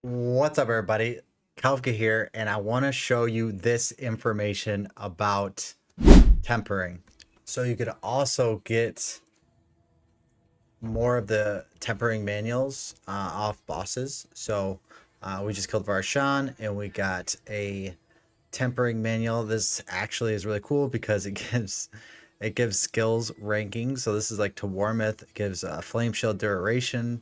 What's up, everybody? Kavka here, and I want to show you this information about tempering. So you could also get more of the tempering manuals off bosses. So we just killed Varshan, and we got a tempering manual. This actually is really cool because it gives skills rankings. So this is like to Warmith. It gives flame shield duration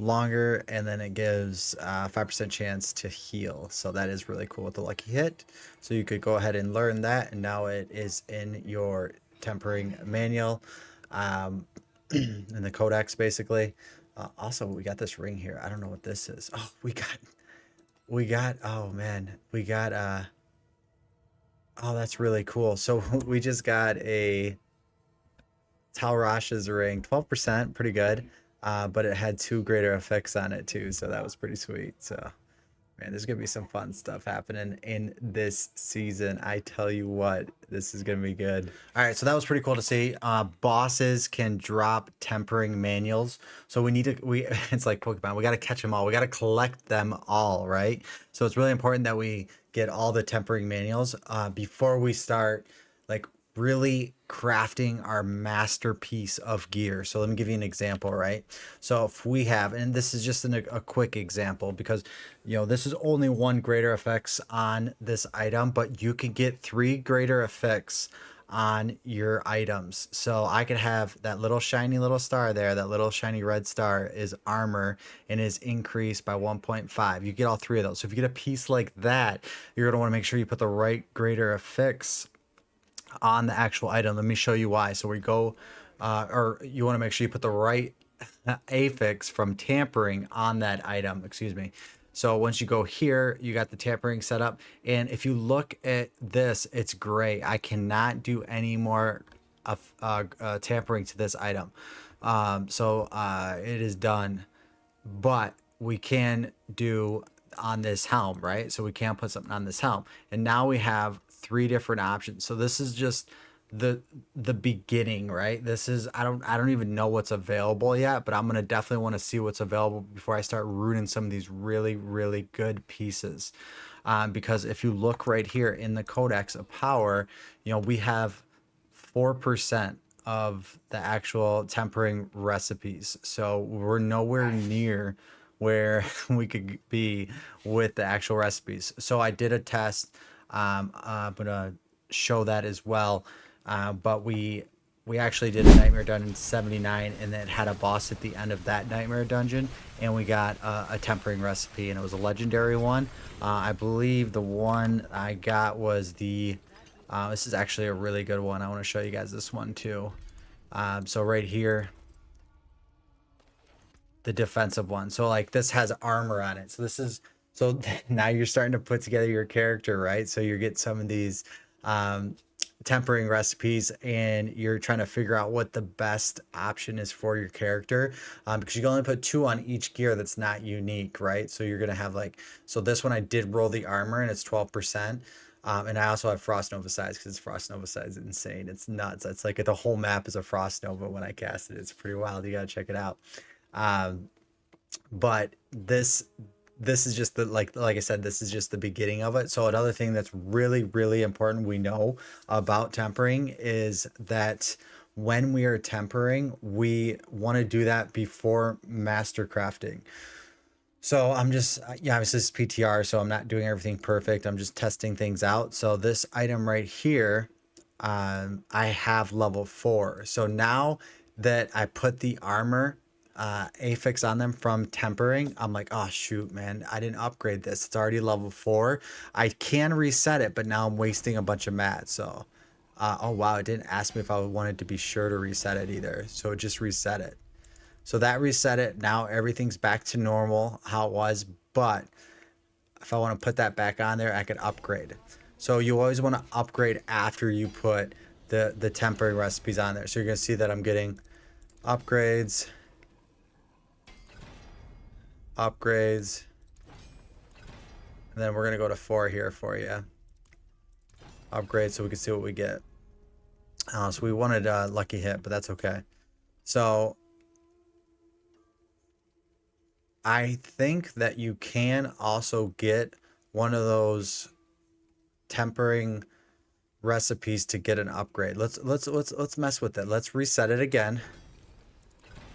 longer, and then it gives 5% chance to heal. So that is really cool with the lucky hit. So you could go ahead and learn that, and now it is in your tempering manual, in the codex basically. Also, we got this ring here. I don't know what this is. Oh, we got. Oh man, we got. Oh, that's really cool. So we just got a Talrash's ring, 12%, pretty good. But it had two greater effects on it too, so that was pretty sweet. So, man, there's gonna be some fun stuff happening in this season. I tell you what, this is gonna be good. All right, so that was pretty cool to see. Bosses can drop tempering manuals, so we it's like Pokemon. We got to catch them all. We got to collect them all, right? So it's really important that we get all the tempering manuals before we start like really crafting our masterpiece of gear. So let me give you an example, right? So if we have, and this is just a quick example because, this is only one greater effects on this item, but you can get three greater effects on your items. So I could have that little shiny little star there, that little shiny red star is armor and is increased by 1.5. You get all three of those. So if you get a piece like that, you're going to want to make sure you put the right greater effects on the actual item. Let me show you why. So we go, or you want to make sure you put the right affix from tampering on that item. Excuse me. So once you go here, you got the tampering set up. And if you look at this, it's gray. I cannot do any more tampering to this item. So it is done, but we can do on this helm, right? So we can put something on this helm. And now we have three different options. So this is just the beginning, right? This is I don't even know what's available yet, but I'm gonna definitely want to see what's available before I start rooting some of these really, really good pieces. Because if you look right here in the Codex of Power, we have 4% of the actual tempering recipes. So we're nowhere near where we could be with the actual recipes. So I did a test. I'm gonna show that as well. But we actually did a Nightmare Dungeon 79, and then it had a boss at the end of that Nightmare Dungeon, and we got a tempering recipe, and it was a legendary one. I believe the one I got was the this is actually a really good one. I want to show you guys this one too. So right here, the defensive one. So like this has armor on it. So this is so now you're starting to put together your character, right? So you get some of these um, tempering recipes, and you're trying to figure out what the best option is for your character, because you can only put two on each gear that's not unique, right? So you're gonna have like, so this one I did roll the armor and it's 12%. And I also have Frost Nova size because Frost Nova size is insane. It's nuts. It's like the whole map is a Frost Nova when I cast it. It's pretty wild. You gotta check it out. Um, but this is just the like I said, this is just the beginning of it. So another thing that's really, really important we know about tempering is that when we are tempering, we want to do that before master crafting. So I'm just, yeah, obviously this is PTR, so I'm not doing everything perfect. I'm just testing things out. So this item right here, I have level 4. So now that I put the armor affix on them from tempering, I'm like, oh shoot, man, I didn't upgrade this. It's already level 4. I can reset it, but now I'm wasting a bunch of mats. So, oh wow, it didn't ask me if I wanted to be sure to reset it either. So it just reset it. So that reset it. Now everything's back to normal, how it was. But if I want to put that back on there, I could upgrade. So you always want to upgrade after you put the temporary recipes on there. So you're going to see that I'm getting upgrades, upgrades. And then we're going to go to 4 here for you. Upgrade so we can see what we get. So we wanted a lucky hit, but that's okay. So I think that you can also get one of those tempering recipes to get an upgrade. Let's mess with it. Let's reset it again.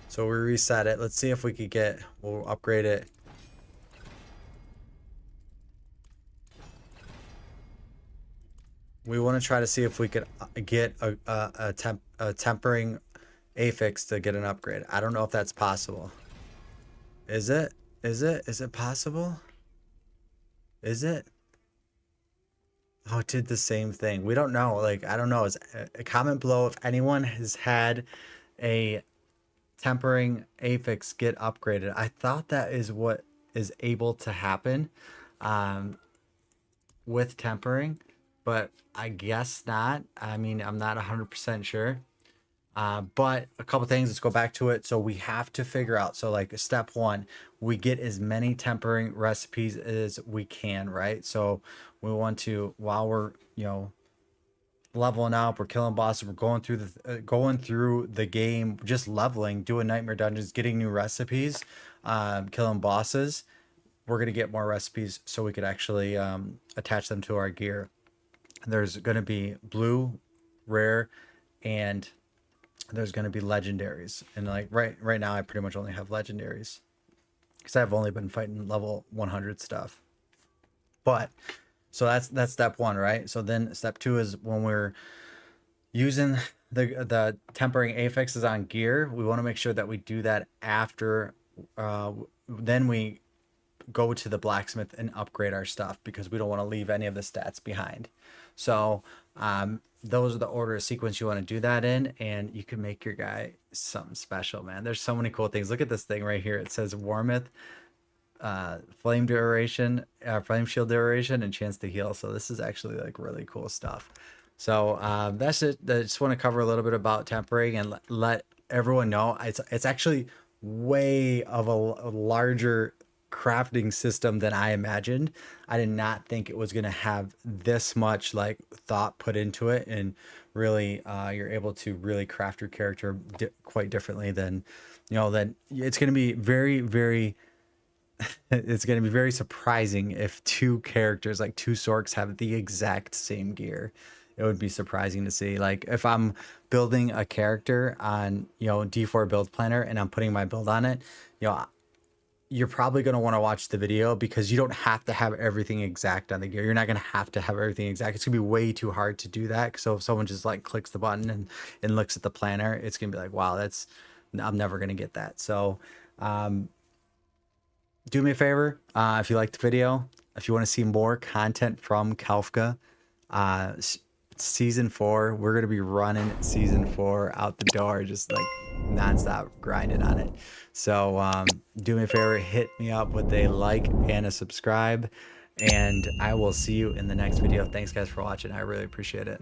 So we reset it. Let's see if we could get. We'll upgrade it. We want to try to see if we could get a tempering affix to get an upgrade. I don't know if that's possible. Is it? Is it? Is it possible? Is it? Oh, it did the same thing. We don't know. Like, I don't know. Is a comment below if anyone has had a tempering affix get upgraded. I thought that is what is able to happen um, with tempering, but I guess not. I mean, I'm not 100% sure. But a couple things, let's go back to it. So we have to figure out. So like step one, we get as many tempering recipes as we can, right? So we want to, while we're, leveling up, we're killing bosses, we're going through the game, just leveling, doing nightmare dungeons, getting new recipes, killing bosses. We're gonna get more recipes so we could actually attach them to our gear. There's gonna be blue, rare, and there's going to be legendaries, and like right now I pretty much only have legendaries because I've only been fighting level 100 stuff. But so that's step one, right? So then step two is when we're using the tempering affixes on gear, we want to make sure that we do that after then we go to the blacksmith and upgrade our stuff because we don't want to leave any of the stats behind. So those are the order of sequence you want to do that in, and you can make your guy something special, man. There's so many cool things. Look at this thing right here. It says Warmith, flame duration, flame shield duration, and chance to heal. So this is actually like really cool stuff. So that's it. I just want to cover a little bit about tempering and let everyone know it's actually way of a larger crafting system than I imagined. I did not think it was going to have this much like thought put into it, and really you're able to really craft your character quite differently than then it's going to be very it's going to be very surprising if two characters like two Sorks have the exact same gear. It would be surprising to see. Like if I'm building a character on D4 build planner and I'm putting my build on it, you're probably going to want to watch the video because you don't have to have everything exact on the gear. You're not going to have to have everything exact. It's going to be way too hard to do that. So if someone just like clicks the button and looks at the planner, it's going to be like, wow, I'm never going to get that. So do me a favor, if you liked the video, if you want to see more content from Kafka, uh, season 4, we're gonna be running season 4 out the door, just like nonstop grinding on it. So do me a favor, hit me up with a like and a subscribe, and I will see you in the next video. Thanks guys for watching. I really appreciate it.